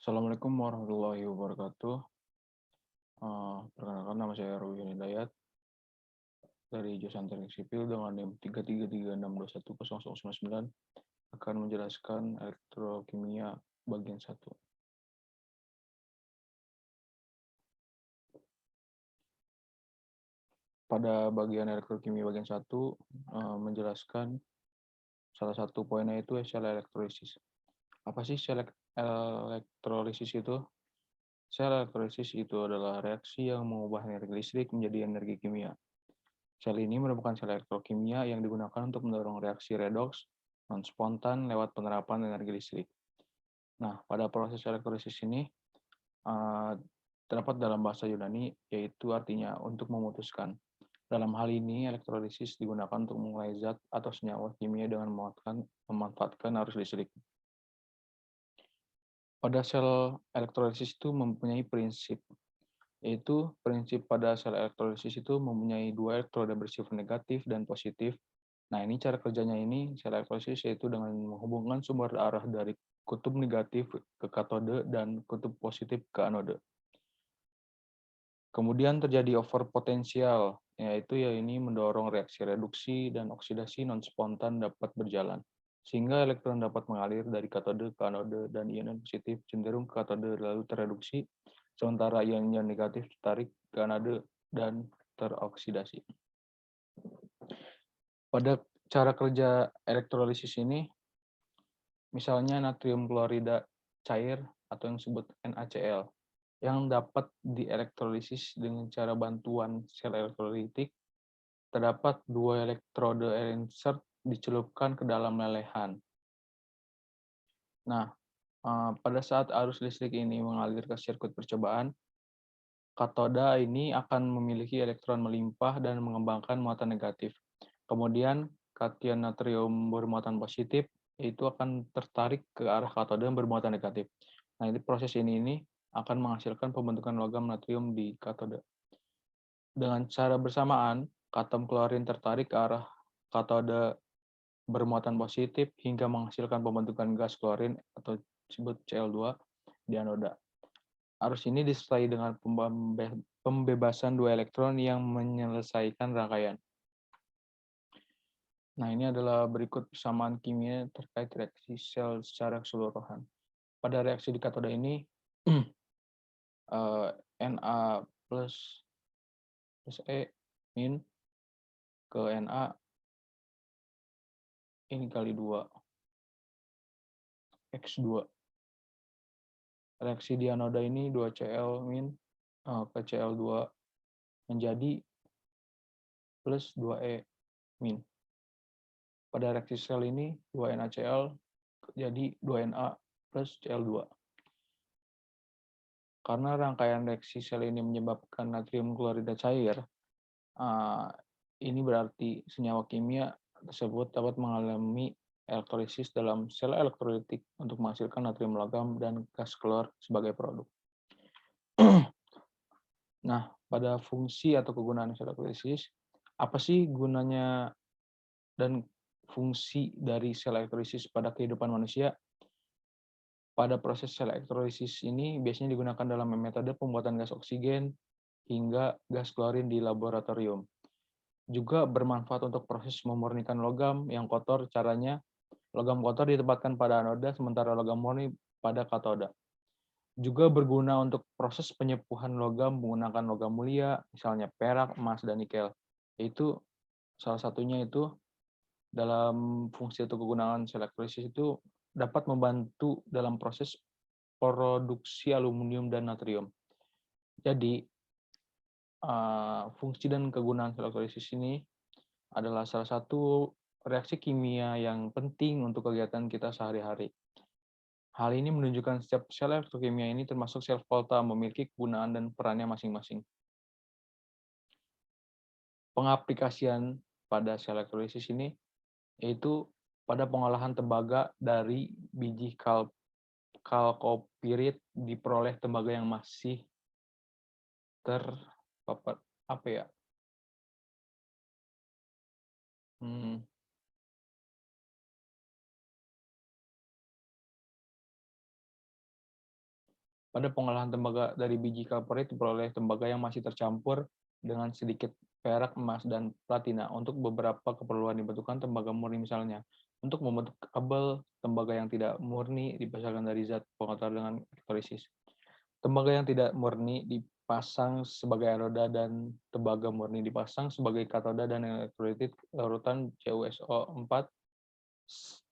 Assalamualaikum warahmatullahi wabarakatuh. Perkenalkan nama saya Ruhi Hidayat dari jurusan Teknik Sipil dengan NIM 333621099 akan menjelaskan elektrokimia bagian 1. Pada bagian elektrokimia bagian 1 menjelaskan salah satu poinnya itu sel elektrolisis. Apa sih sel elektrolisis itu? Sel elektrolisis itu adalah reaksi yang mengubah energi listrik menjadi energi kimia. Sel ini merupakan sel elektrokimia yang digunakan untuk mendorong reaksi redoks non-spontan lewat penerapan energi listrik. Nah, pada proses elektrolisis ini terdapat dalam bahasa Yunani, yaitu artinya untuk memutuskan. Dalam hal ini, elektrolisis digunakan untuk mengurai zat atau senyawa kimia dengan memanfaatkan arus listrik. Pada sel elektrolisis itu mempunyai prinsip, yaitu prinsip pada sel elektrolisis itu mempunyai dua elektroda bersifat negatif dan positif. Nah, ini cara kerjanya ini sel elektrolisis yaitu dengan menghubungkan sumber arah dari kutub negatif ke katode dan kutub positif ke anode. Kemudian terjadi overpotensial, yaitu ini mendorong reaksi reduksi dan oksidasi non-spontan dapat berjalan, sehingga elektron dapat mengalir dari katode ke anode dan ion positif cenderung ke katode lalu tereduksi, sementara ion negatif ditarik ke anode dan teroksidasi. Pada cara kerja elektrolisis ini, misalnya natrium klorida cair atau yang disebut NaCl, yang dapat dielektrolisis dengan cara bantuan sel elektrolitik, terdapat dua elektrode insert dicelupkan ke dalam lelehan. Nah, pada saat arus listrik ini mengalir ke sirkuit percobaan, katoda ini akan memiliki elektron melimpah dan mengembangkan muatan negatif. Kemudian, kation natrium bermuatan positif itu akan tertarik ke arah katoda yang bermuatan negatif. Nah, ini proses ini akan menghasilkan pembentukan logam natrium di katoda. Dengan cara bersamaan, katon klorin tertarik ke arah katoda bermuatan positif hingga menghasilkan pembentukan gas klorin atau disebut Cl2 di anoda. Arus ini disertai dengan pembebasan dua elektron yang menyelesaikan rangkaian. Nah, ini adalah berikut persamaan kimia terkait reaksi sel secara keseluruhan. Pada reaksi di katoda ini, Na plus E min ke Na ini kali 2, X2. Reaksi di anoda ini 2Cl min ke Cl2 menjadi plus 2E min. Pada reaksi sel ini 2NaCl jadi 2Na plus Cl2. Karena rangkaian reaksi sel ini menyebabkan natrium klorida cair, ini berarti senyawa kimia tersebut dapat mengalami elektrolisis dalam sel elektrolitik untuk menghasilkan natrium logam dan gas klor sebagai produk. Nah, pada fungsi atau kegunaan sel elektrolisis, apa sih gunanya dan fungsi dari sel elektrolisis pada kehidupan manusia? Pada proses sel elektrolisis ini biasanya digunakan dalam metode pembuatan gas oksigen hingga gas klorin di laboratorium. Juga bermanfaat untuk proses memurnikan logam yang kotor. Caranya, logam kotor ditempatkan pada anoda, sementara logam murni pada katoda. Juga berguna untuk proses penyepuhan logam menggunakan logam mulia, misalnya perak, emas, dan nikel. Itu salah satunya itu dalam fungsi atau kegunaan sel elektrolisis itu dapat membantu dalam proses produksi aluminium dan natrium. Jadi, fungsi dan kegunaan sel elektrolisis ini adalah salah satu reaksi kimia yang penting untuk kegiatan kita sehari-hari. Hal ini menunjukkan setiap sel elektrokimia ini termasuk sel volta memiliki kegunaan dan perannya masing-masing. Pengaplikasian pada sel elektrolisis ini yaitu pada pengolahan tembaga dari biji kalkopirit diperoleh tembaga yang masih terpapar apa ya? Pada pengolahan tembaga dari biji kalparit diperoleh tembaga yang masih tercampur dengan sedikit perak, emas, dan platina. Untuk beberapa keperluan dibutuhkan tembaga murni misalnya. Untuk membentuk kabel tembaga yang tidak murni dipasangkan dari zat pengotor dengan elektrolisis. Tembaga yang tidak murni dipasang sebagai anoda dan tembaga murni dipasang sebagai katoda dan elektrolit larutan CuSO4.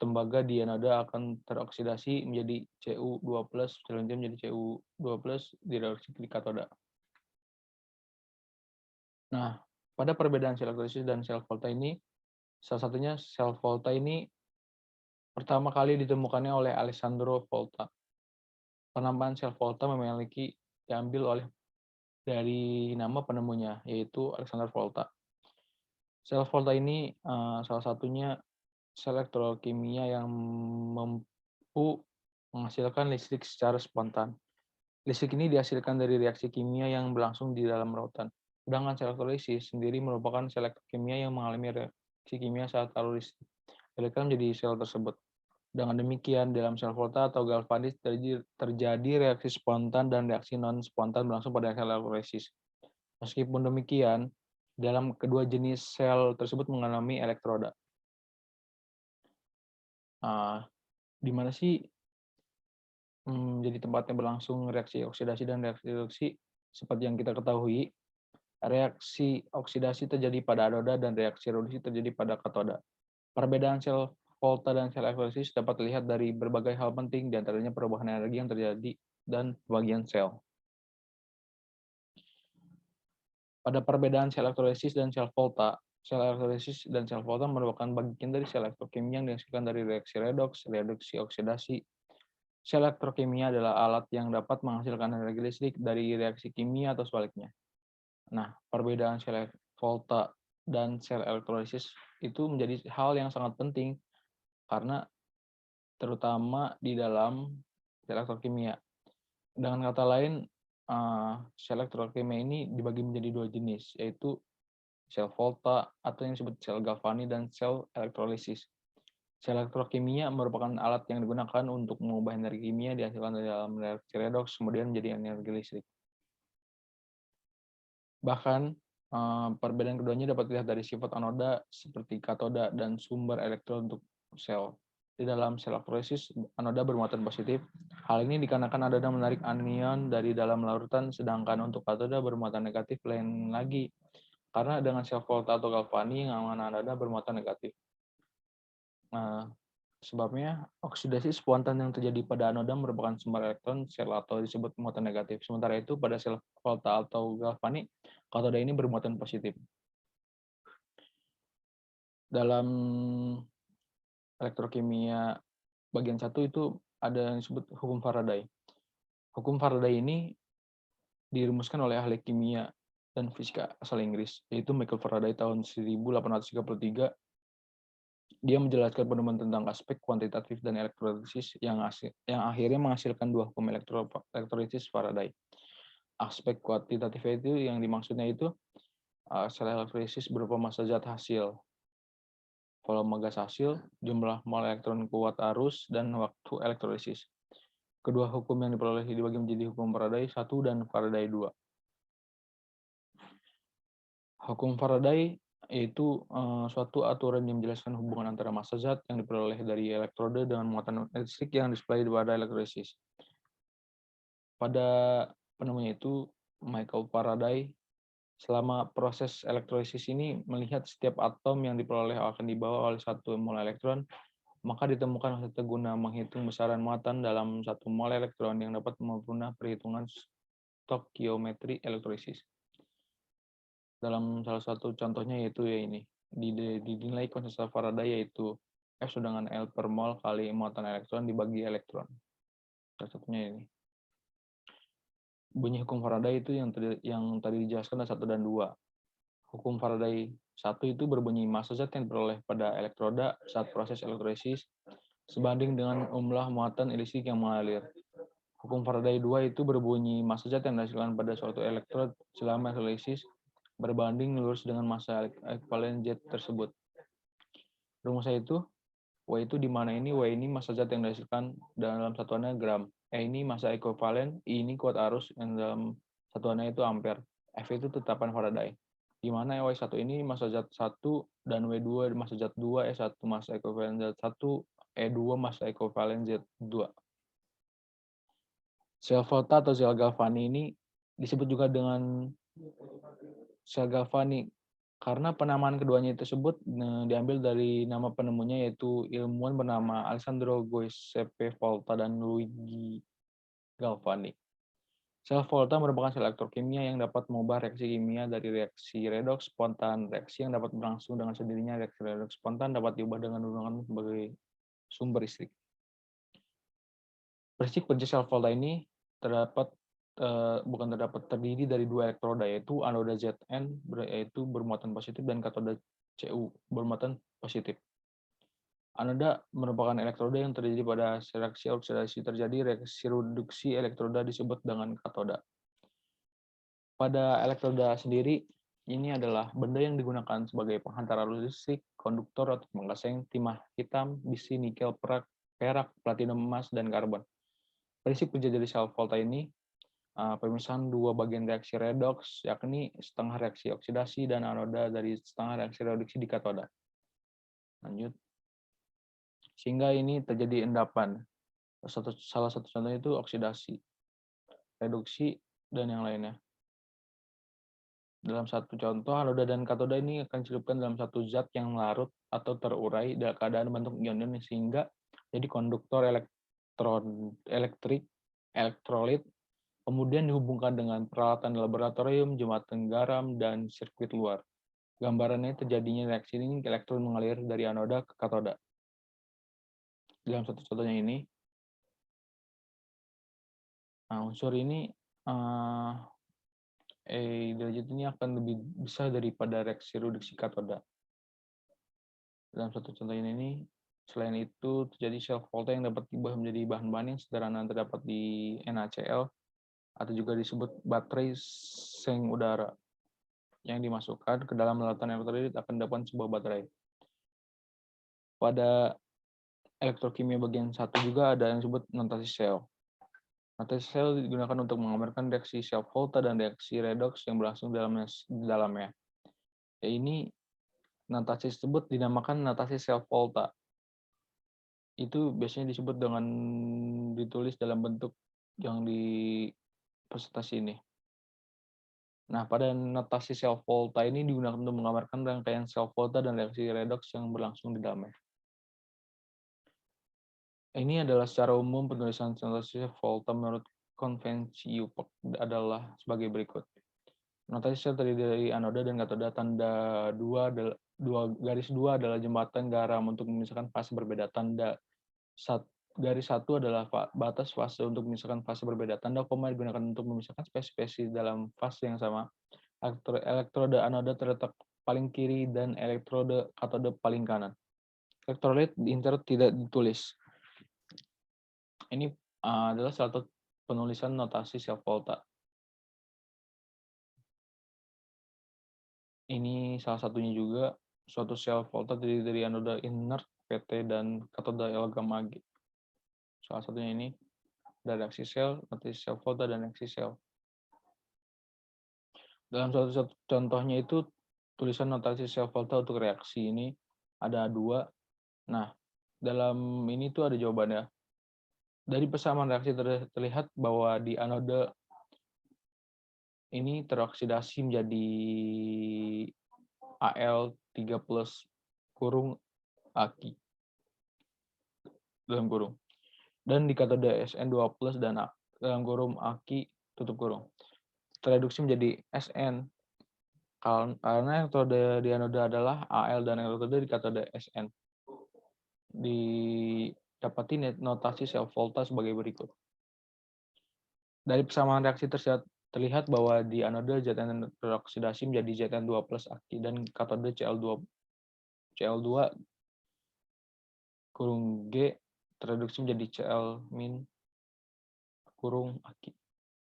Tembaga di anoda akan teroksidasi menjadi Cu2+, selanjutnya menjadi Cu2+, direaksi di katoda. Nah, pada perbedaan sel elektrolisis dan sel volta ini, salah satunya sel volta ini pertama kali ditemukannya oleh Alessandro Volta. Penamaan sel volta memiliki diambil oleh dari nama penemunya, yaitu Alexander Volta. Sel volta ini salah satunya sel elektrokimia yang mampu menghasilkan listrik secara spontan. Listrik ini dihasilkan dari reaksi kimia yang berlangsung di dalam rautan. Sedangkan sel elektrolisis sendiri merupakan sel elektrokimia yang mengalami reaksi kimia saat alur listrik elektron menjadi sel tersebut. Dengan demikian, dalam sel volta atau galvanis terjadi reaksi spontan dan reaksi non-spontan berlangsung pada sel elektrolisis. Meskipun demikian, dalam kedua jenis sel tersebut mengalami elektroda. Di mana sih jadi tempatnya berlangsung reaksi oksidasi dan reaksi reduksi? Seperti yang kita ketahui, reaksi oksidasi terjadi pada anoda dan reaksi reduksi terjadi pada katoda. Perbedaan sel volta dan sel elektrolisis dapat dilihat dari berbagai hal penting, di antaranya perubahan energi yang terjadi dan pembagian sel. Pada perbedaan sel elektrolisis dan sel volta merupakan bagian dari sel elektrokimia yang dihasilkan dari reaksi redoks, reduksi, oksidasi. Sel elektrokimia adalah alat yang dapat menghasilkan energi listrik dari reaksi kimia atau sebaliknya. Nah, perbedaan sel volta dan sel elektrolisis itu menjadi hal yang sangat penting karena terutama di dalam sel elektrokimia. Dengan kata lain, sel elektrokimia ini dibagi menjadi dua jenis, yaitu sel volta atau yang disebut sel galvani dan sel elektrolisis. Sel elektrokimia merupakan alat yang digunakan untuk mengubah energi kimia dihasilkan dari dalam reaksi redoks kemudian menjadi energi listrik. Bahkan perbedaan keduanya dapat dilihat dari sifat anoda seperti katoda dan sumber elektron untuk sel. Di dalam sel elektrolisis, anoda bermuatan positif. Hal ini dikarenakan anoda menarik anion dari dalam larutan, sedangkan untuk katoda bermuatan negatif lain lagi. Karena dengan sel volta atau galvani, anoda bermuatan negatif. Nah, sebabnya oksidasi spontan yang terjadi pada anoda merupakan sumber elektron sel atau disebut muatan negatif. Sementara itu pada sel volta atau galvani, katoda ini bermuatan positif. Dalam elektrokimia bagian 1 itu ada yang disebut hukum Faraday. Hukum Faraday ini dirumuskan oleh ahli kimia dan fisika asal Inggris, yaitu Michael Faraday tahun 1833. Dia menjelaskan penemuan tentang aspek kuantitatif dan elektrolisis yang akhirnya menghasilkan dua hukum elektrolisis Faraday. Aspek kuantitatif itu yang dimaksudnya itu sel elektrolisis berupa massa zat hasil, volume gas hasil, jumlah mol elektron kuat arus, dan waktu elektrolisis. Kedua hukum yang diperoleh dibagi menjadi hukum Faraday 1 dan Faraday 2. Hukum Faraday yaitu suatu aturan yang menjelaskan hubungan antara massa zat yang diperoleh dari elektroda dengan muatan listrik yang display pada elektrolisis. Pada penemunya itu, Michael Faraday, selama proses elektrolisis ini melihat setiap atom yang diperoleh akan dibawa oleh satu mol elektron, maka ditemukan hasil guna menghitung besaran muatan dalam satu mol elektron yang dapat mempermudah perhitungan stokiometri elektrolisis. Dalam salah satu contohnya yaitu ya ini, dinilai konsisten Faraday yaitu F dengan L per mol kali muatan elektron dibagi elektron. Salah satunya ini. Bunyi hukum Faraday itu yang tadi dijelaskan ada 1 dan 2. Hukum Faraday 1 itu berbunyi massa zat yang diperoleh pada elektroda saat proses elektrolisis sebanding dengan jumlah muatan listrik yang mengalir. Hukum Faraday 2 itu berbunyi massa zat yang dihasilkan pada suatu elektrod selama elektrolisis berbanding lurus dengan massa ekuivalen zat tersebut. Rumusnya itu W itu di mana ini W ini massa zat yang dihasilkan dalam satuannya gram. E ini massa ekuivalen, I ini kuat arus yang dalam satuannya itu ampere. F itu tetapan Faraday. Di mana W1 ini massa zat 1 dan W2 massa zat 2, E1 massa ekuivalen zat 1, E2 massa ekuivalen zat 2. Sel volta atau sel Galvani ini disebut juga dengan sel Galvani karena penamaan keduanya tersebut diambil dari nama penemunya yaitu ilmuwan bernama Alessandro Giuseppe Volta dan Luigi Galvani. Sel Volta merupakan sel elektrokimia yang dapat mengubah reaksi kimia dari reaksi redoks spontan. Reaksi yang dapat berlangsung dengan sendirinya, reaksi redoks spontan dapat diubah dengan menggunakan sebagai sumber listrik. Prinsip kerja sel Volta ini terdiri dari dua elektroda yaitu anoda Zn yaitu bermuatan positif dan katoda Cu bermuatan positif. Anoda merupakan elektroda yang terjadi pada reaksi oksidasi terjadi reaksi reduksi elektroda disebut dengan katoda. Pada elektroda sendiri ini adalah benda yang digunakan sebagai penghantar arus listrik, konduktor atau penggasing timah hitam, besi, nikel, perak, platinum, emas dan karbon. Prinsip kerja dari sel Volta ini pemisahan dua bagian reaksi redoks, yakni setengah reaksi oksidasi dan anoda dari setengah reaksi reduksi di katoda. Lanjut. Sehingga ini terjadi endapan. Salah satu contohnya itu oksidasi, reduksi, dan yang lainnya. Dalam satu contoh, anoda dan katoda ini akan dicelupkan dalam satu zat yang larut atau terurai dalam keadaan bentuk ion-ion sehingga jadi konduktor elektrik, elektrolit, kemudian dihubungkan dengan peralatan laboratorium, jembatan garam, dan sirkuit luar. Gambarannya terjadinya reaksi ini elektron mengalir dari anoda ke katoda. Dalam satu contohnya ini, unsur ini derajat ini akan lebih besar daripada reaksi reduksi katoda. Dalam satu contoh ini, selain itu terjadi sel Volta yang dapat diubah menjadi bahan-bahan yang sederhana terdapat di NaCl atau juga disebut baterai seng udara yang dimasukkan ke dalam lautan elektrolit akan dapat sebuah baterai. Pada elektrokimia bagian 1 juga ada yang disebut notasi sel. Notasi sel digunakan untuk menggambarkan reaksi sel Volta dan reaksi redoks yang berlangsung di dalamnya. Ini notasi tersebut dinamakan notasi sel Volta. Itu biasanya disebut dengan ditulis dalam bentuk yang di presentasi ini. Nah, pada notasi sel Volta ini digunakan untuk menggambarkan rangkaian sel Volta dan reaksi redoks yang berlangsung di dalamnya. Ini adalah secara umum penulisan notasi sel Volta menurut konvensi UPAC adalah sebagai berikut. Notasi sel terdiri dari anoda dan katoda. Tanda 2 garis 2 adalah jembatan garam untuk memisahkan fase berbeda. Tanda garis 1 adalah batas fase untuk memisahkan fase berbeda. Tanda koma digunakan untuk memisahkan spesies dalam fase yang sama. Elektroda anoda terletak paling kiri dan elektroda katoda paling kanan. Elektrolit insert tidak ditulis. Ini adalah salah satu penulisan notasi sel Volta. Ini salah satunya juga suatu sel Volta terdiri dari anoda inert PT dan katoda logam Ag. Salah satunya ini ada reaksi sel, notasi sel Volta dan reaksi sel. Dalam satu contohnya itu tulisan notasi sel Volta untuk reaksi ini ada 2. Nah, dalam ini tuh ada jawabannya. Dari persamaan reaksi terlihat bahwa di anoda ini teroksidasi menjadi Al3+ kurung Aki dalam kurung. Dan di katoda Sn2+ dan dalam kurung Aki tutup kurung. Tereduksi menjadi Sn karena elektroda di anoda adalah Al dan elektroda di katoda Sn. Didapati notasi sel Volta sebagai berikut. Dari persamaan reaksi terlihat bahwa di anoda Zn teroksidasi menjadi Zn2+ Aki dan katoda Cl2 kurung G tereduksi menjadi Cl- kurung Aki.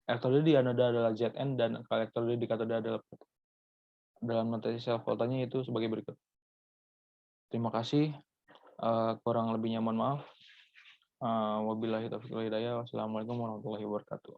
Elektroda di anoda adalah Zn dan elektroda di katoda adalah P. Dalam notasi sel Voltanya itu sebagai berikut. Terima kasih. Kurang lebihnya mohon maaf. Wabillahi taufiq wal hidayah. Wassalamualaikum warahmatullahi wabarakatuh.